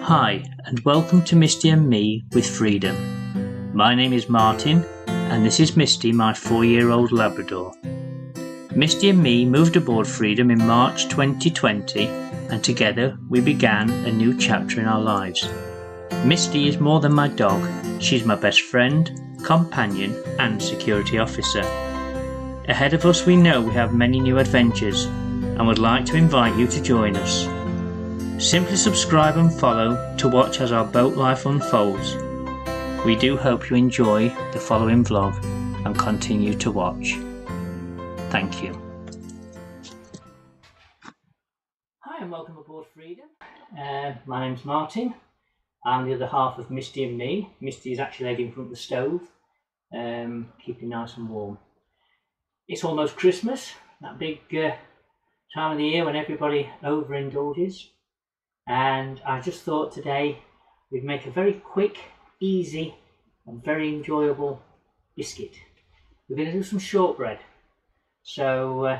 Hi, and welcome to Misty and Me with Freedom. My name is Martin, and this is Misty, my 4-year-old Labrador. Misty and Me moved aboard Freedom in March 2020, and together we began a new chapter in our lives. Misty is more than my dog, she's my best friend, companion, and security officer. Ahead of us we know we have many new adventures, and would like to invite you to join us. Simply subscribe and follow to watch as our boat life unfolds. We do hope you enjoy the following vlog and continue to watch. Thank you. Hi and welcome aboard Freedom. My name's Martin. I'm the other half of Misty and Me. Misty is actually laid in front of the stove, keeping nice and warm. It's almost Christmas, that big time of the year when everybody overindulges. And I just thought today we'd make a very quick, easy and very enjoyable biscuit. We're going to do some shortbread. So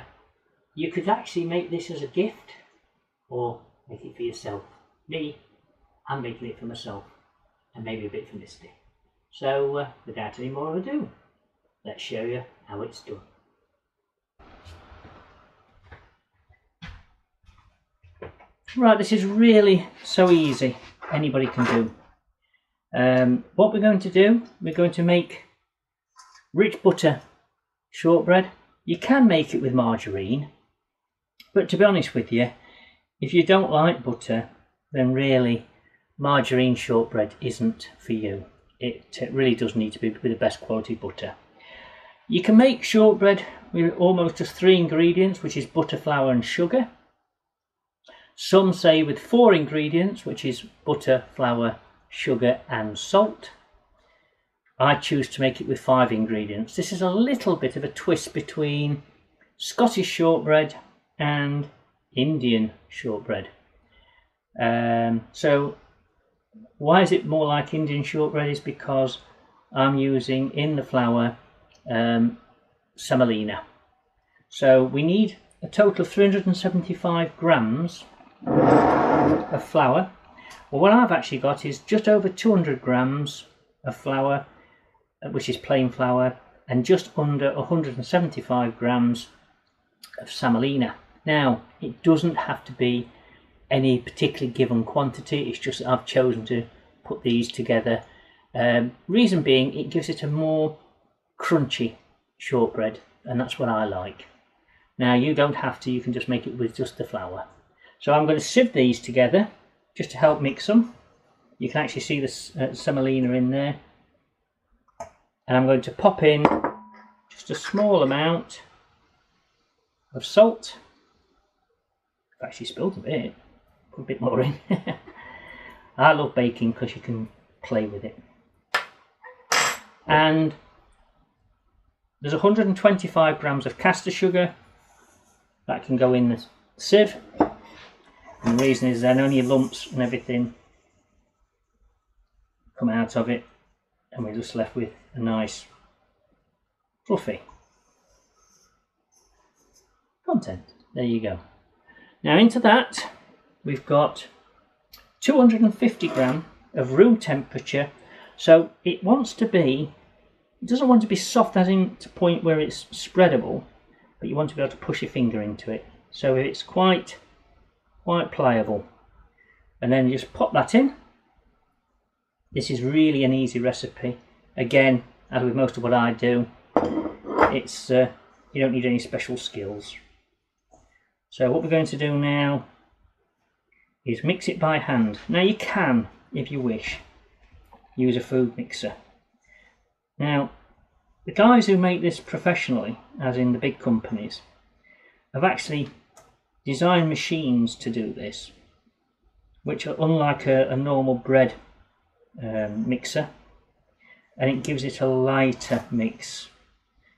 you could actually make this as a gift or make it for yourself. Me, I'm making it for myself and maybe a bit for Misty. So without any more ado, let's show you how it's done. Right, this is really so easy, anybody can do. What we're going to do, we're going to make rich butter shortbread. You can make it with margarine, but to be honest with you, if you don't like butter, then really margarine shortbread isn't for you. It really does need to be with the best quality butter. You can make shortbread with almost just 3 ingredients, which is butter, flour and sugar. Some say with 4 ingredients, which is butter, flour, sugar and salt. I choose to make it with 5 ingredients. This is a little bit of a twist between Scottish shortbread and Indian shortbread. So why is it more like Indian shortbread is because I'm using in the flour semolina. So we need a total of 375 grams of flour. Well, what I've actually got is just over 200 grams of flour, which is plain flour, and just under 175 grams of semolina. Now, it doesn't have to be any particularly given quantity, it's just that I've chosen to put these together. Reason being, it gives it a more crunchy shortbread, and that's what I like. Now, you don't have to, you can just make it with just the flour. So I'm going to sieve these together just to help mix them. You can actually see the semolina in there. And I'm going to pop in just a small amount of salt. I've actually spilled a bit. Put a bit more in. I love baking because you can play with it. And there's 125 grams of caster sugar that can go in the sieve. And the reason is then only lumps and everything come out of it, and we're just left with a nice fluffy content. There you go. Now into that we've got 250 grams of room temperature. So it doesn't want to be soft as in to point where it's spreadable, but you want to be able to push your finger into it. So it's quite pliable, and then you just pop that in. This is really an easy recipe. Again, as with most of what I do, it's you don't need any special skills. So what we're going to do now is mix it by hand. Now you can, if you wish, use a food mixer. Now the guys who make this professionally, as in the big companies, have actually design machines to do this, which are unlike a normal bread mixer, and it gives it a lighter mix.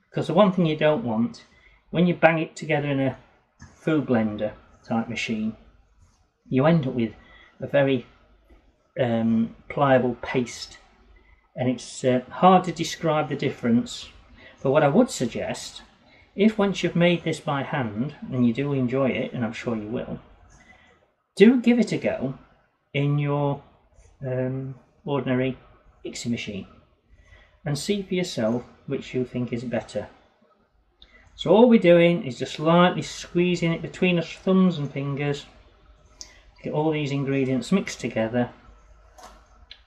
Because the one thing you don't want, when you bang it together in a food blender type machine, you end up with a very pliable paste, and it's hard to describe the difference. But what I would suggest, if once you've made this by hand and you do enjoy it, and I'm sure you will, do give it a go in your ordinary mixing machine and see for yourself which you think is better. So all we're doing is just lightly squeezing it between our thumbs and fingers to get all these ingredients mixed together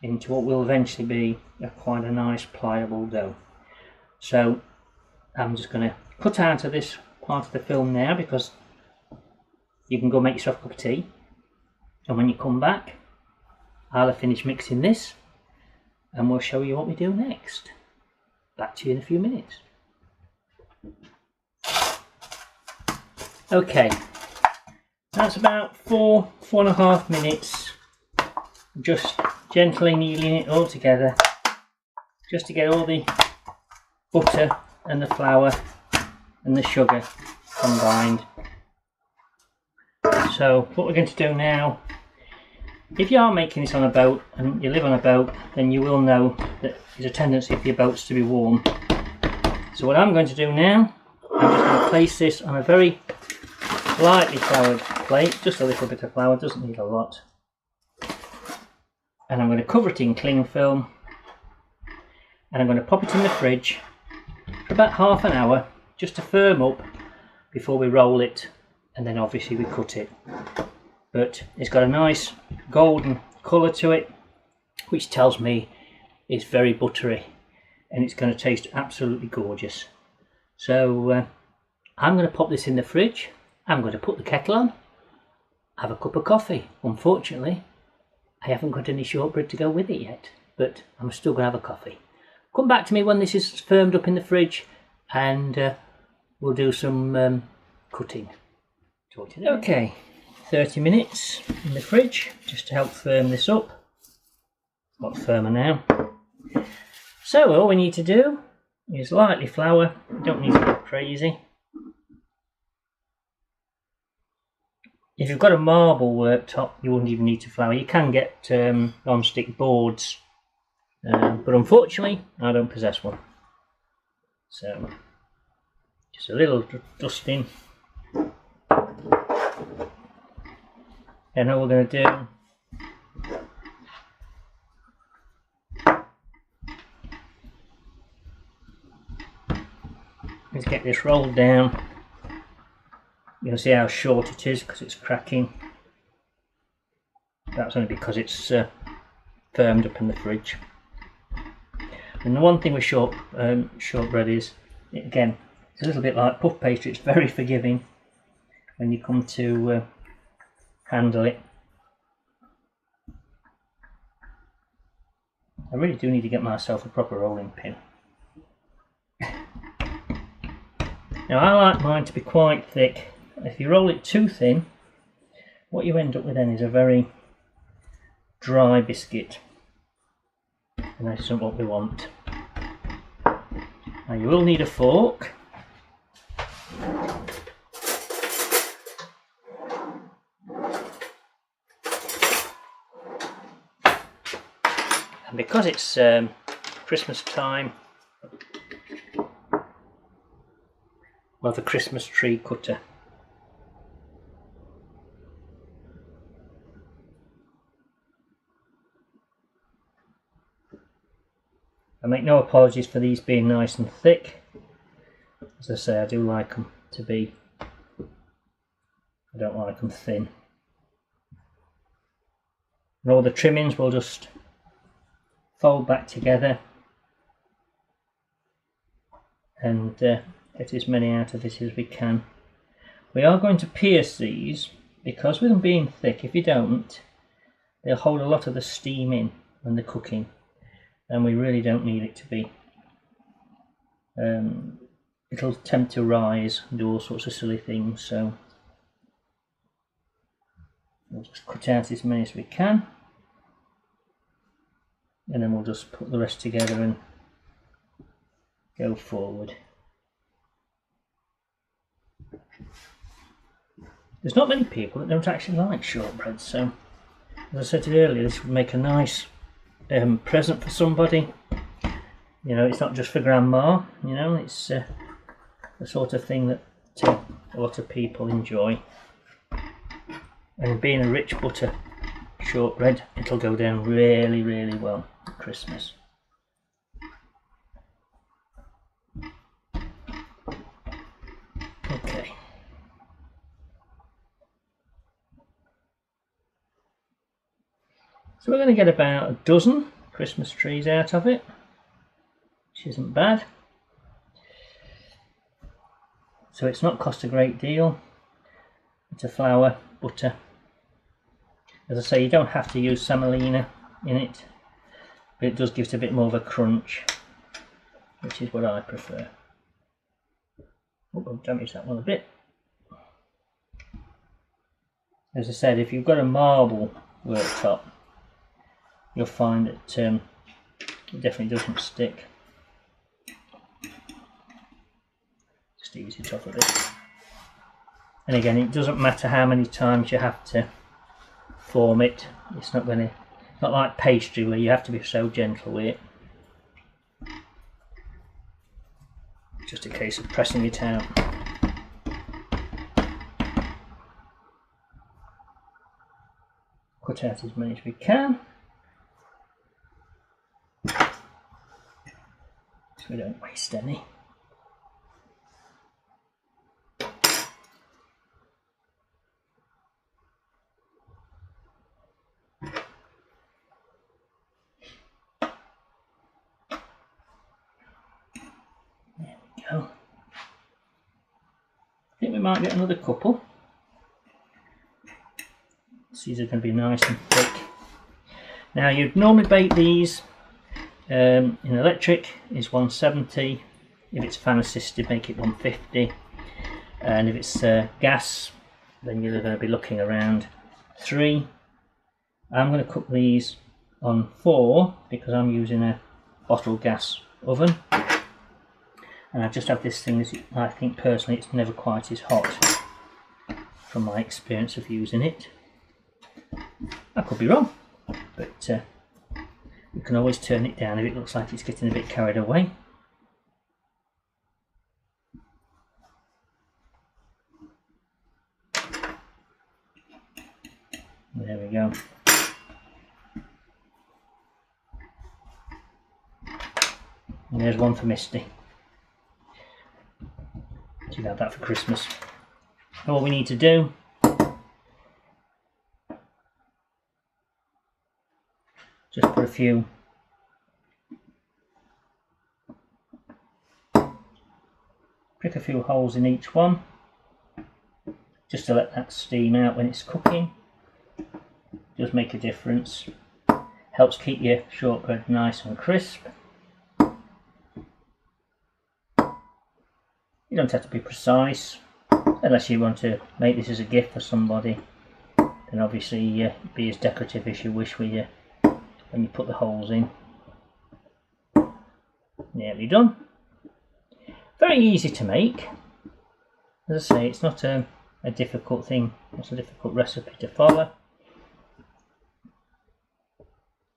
into what will eventually be quite a nice pliable dough. So I'm just going to cut out of this part of the film now, because you can go make yourself a cup of tea, and when you come back I'll have finished mixing this and we'll show you what we do next. Back to you in a few minutes. Okay, that's about 4.5 minutes, just gently kneading it all together, just to get all the butter and the flour and the sugar combined. So what we're going to do now, if you are making this on a boat and you live on a boat, then you will know that there's a tendency for your boats to be warm. So what I'm going to do now, I'm just going to place this on a very lightly floured plate, just a little bit of flour, doesn't need a lot. And I'm going to cover it in cling film, and I'm going to pop it in the fridge for about half an hour just to firm up before we roll it, and then obviously we cut it. But it's got a nice golden colour to it, which tells me it's very buttery and it's going to taste absolutely gorgeous. So I'm going to pop this in the fridge. I'm going to put the kettle on, have a cup of coffee. Unfortunately, I haven't got any shortbread to go with it yet, but I'm still going to have a coffee. Come back to me when this is firmed up in the fridge, and we'll do some cutting. Talk to you then. Okay, 30 minutes in the fridge just to help firm this up. A lot firmer now. So all we need to do is lightly flour. You don't need to go crazy. If you've got a marble worktop, you wouldn't even need to flour. You can get non-stick boards, but unfortunately I don't possess one. So just a little dusting. And all we're going to do is get this rolled down. You can see how short it is because it's cracking. That's only because it's firmed up in the fridge. And the one thing with shortbread is, again, it's a little bit like puff pastry. It's very forgiving when you come to handle it. I really do need to get myself a proper rolling pin. Now I like mine to be quite thick. If you roll it too thin, what you end up with then is a very dry biscuit, and that's not what we want. Now you will need a fork. And because it's Christmas time, we'll have a Christmas tree cutter. I make no apologies for these being nice and thick. As I say, I do like them to be, I don't like them thin. And all the trimmings will just fold back together and get as many out of this as we can. We are going to pierce these because with them being thick, if you don't, they'll hold a lot of the steam in when they're cooking, and we really don't need it to be. It'll tempt to rise and do all sorts of silly things, so we'll just cut out as many as we can, and then we'll just put the rest together and go forward. There's not many people that don't actually like shortbread, so as I said earlier, this would make a nice present for somebody. You know, it's not just for grandma, you know, it's the sort of thing that a lot of people enjoy. And being a rich butter shortbread. It'll go down really, really well at Christmas. Okay. So we're going to get about a dozen Christmas trees out of it, which isn't bad. So it's not cost a great deal. It's a flour, butter. As I say, you don't have to use semolina in it, but it does give it a bit more of a crunch, which is what I prefer. Oh, I've damaged that one a bit. As I said, if you've got a marble worktop, you'll find that it definitely doesn't stick. Just ease it off a bit. And again, it doesn't matter how many times you have to form it. It's not like pastry where you have to be so gentle with it. Just a case of pressing it out. Cut out as many as we can, so we don't waste any. I think we might get another couple. These are going to be nice and thick. Now you'd normally bake these in electric is 170. If it's fan assisted, make it 150. And if it's gas, then you're going to be looking around 3. I'm going to cook these on 4 because I'm using a bottle gas oven. And I just have this thing that I think personally it's never quite as hot from my experience of using it. I could be wrong, but you can always turn it down if it looks like it's getting a bit carried away. There we go. And there's one for Misty. She'll have that for Christmas. And what we need to do just put a few prick a few holes in each one just to let that steam out when it's cooking. Does make a difference. Helps keep your shortbread nice and crisp. You don't have to be precise, unless you want to make this as a gift for somebody. Then obviously be as decorative as you wish with you when you put the holes in. Nearly done. Very easy to make. As I say, it's not a difficult thing. It's a difficult recipe to follow.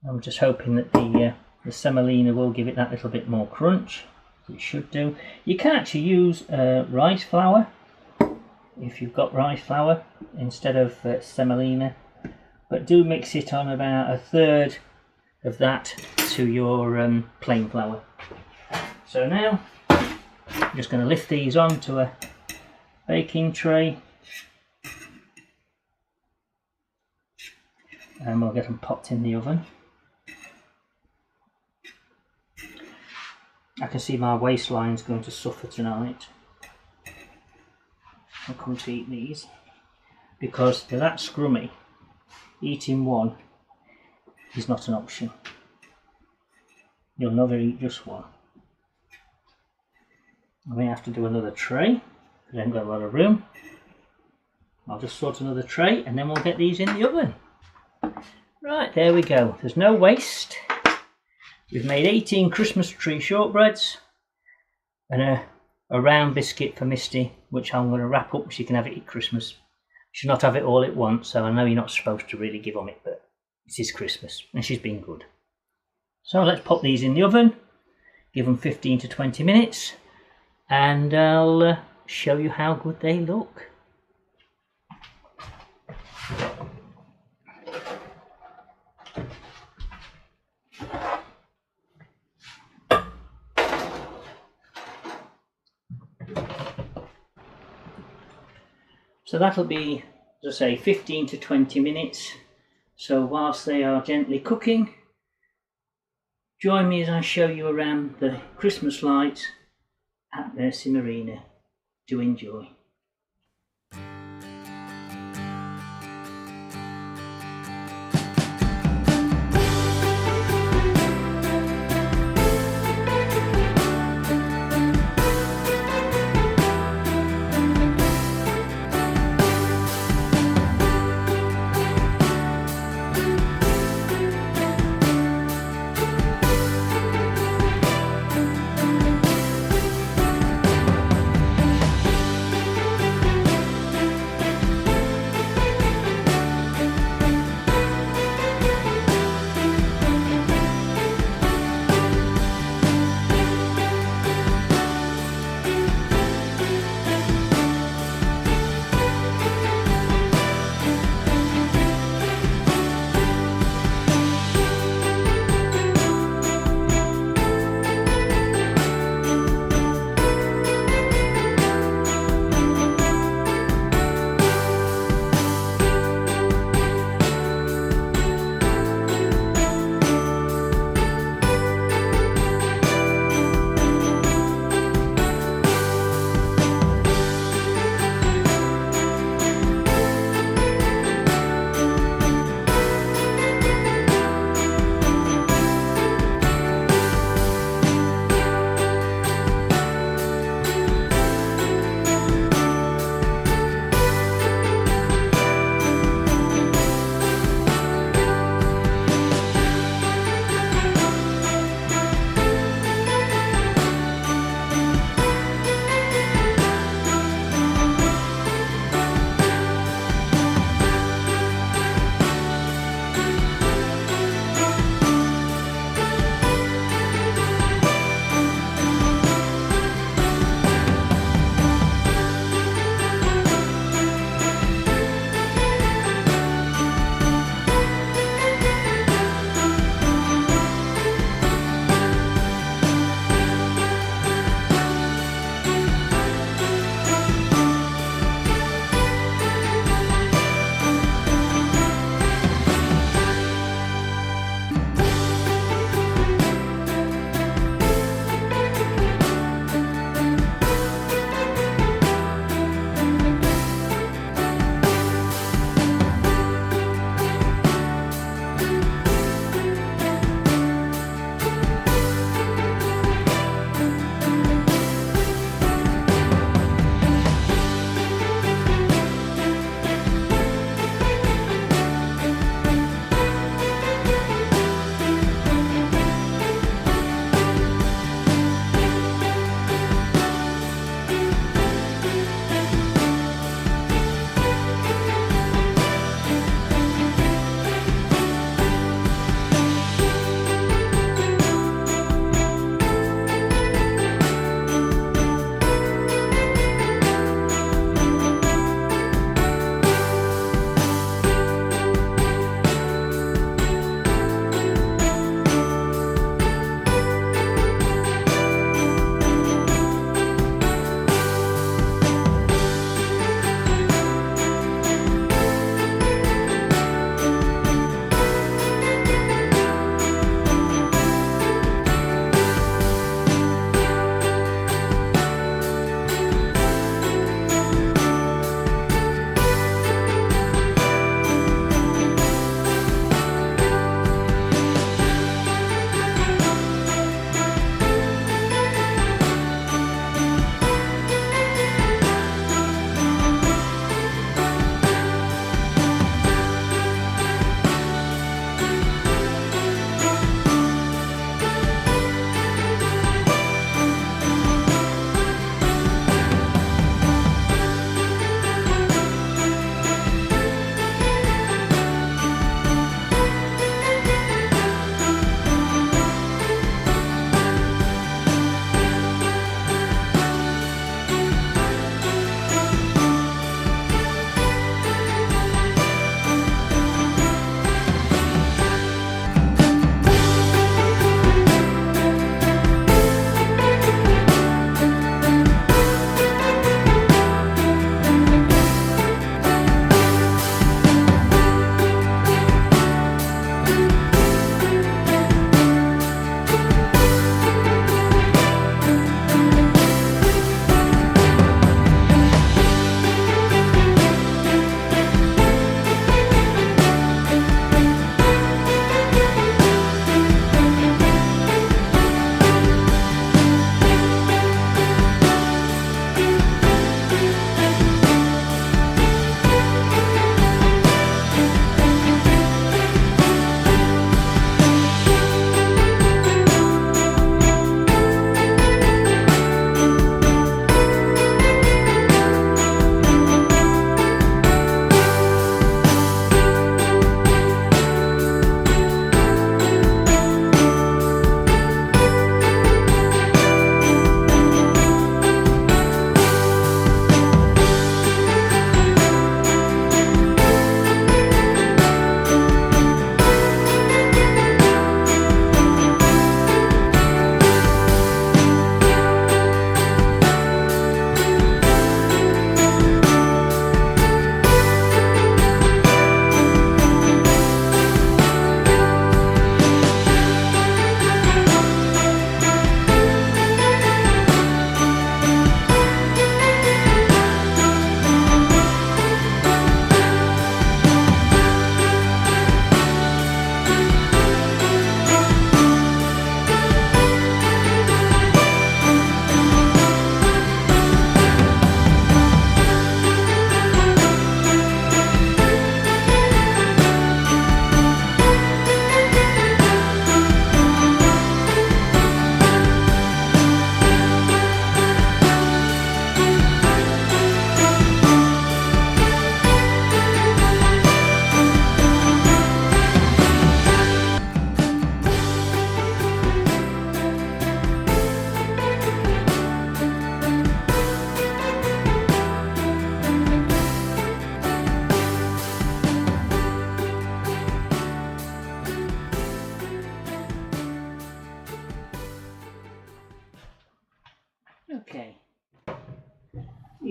I'm just hoping that the semolina will give it that little bit more crunch. It should do. You can actually use rice flour if you've got rice flour instead of semolina, but do mix it on about 1/3 of that to your plain flour. So now I'm just going to lift these onto a baking tray and we'll get them popped in the oven. I can see my waistline's going to suffer tonight. I'll come to eat these because they're that scrummy. Eating one is not an option. You'll never eat just one. I may have to do another tray because I haven't got a lot of room. I'll just sort another tray and then we'll get these in the oven. Right, there we go. There's no waste. We've made 18 Christmas tree shortbreads and a round biscuit for Misty, which I'm going to wrap up so she can have it at Christmas. She'll not have it all at once, so I know you're not supposed to really give on it, but it is Christmas and she's been good. So let's pop these in the oven, give them 15 to 20 minutes, and I'll show you how good they look. So that'll be, as I say, 15 to 20 minutes. So whilst they are gently cooking, join me as I show you around the Christmas lights at Mercy Marina. Do enjoy.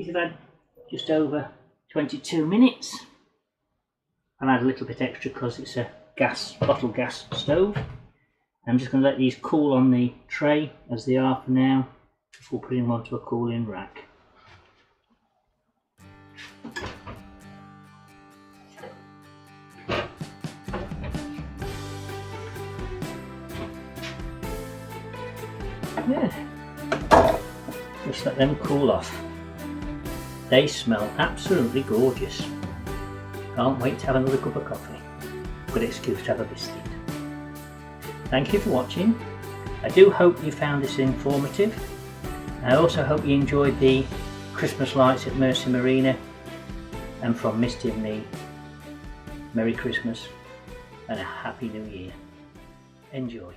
These have had just over 22 minutes. I've had a little bit extra because it's a bottle gas stove. I'm just going to let these cool on the tray as they are for now before putting them onto a cooling rack. Yeah. Just let them cool off. They smell absolutely gorgeous. Can't wait to have another cup of coffee. Good excuse to have a biscuit. Thank you for watching. I do hope you found this informative. I also hope you enjoyed the Christmas lights at Mercy Marina. And from Misty and Me, Merry Christmas and a Happy New Year. Enjoy.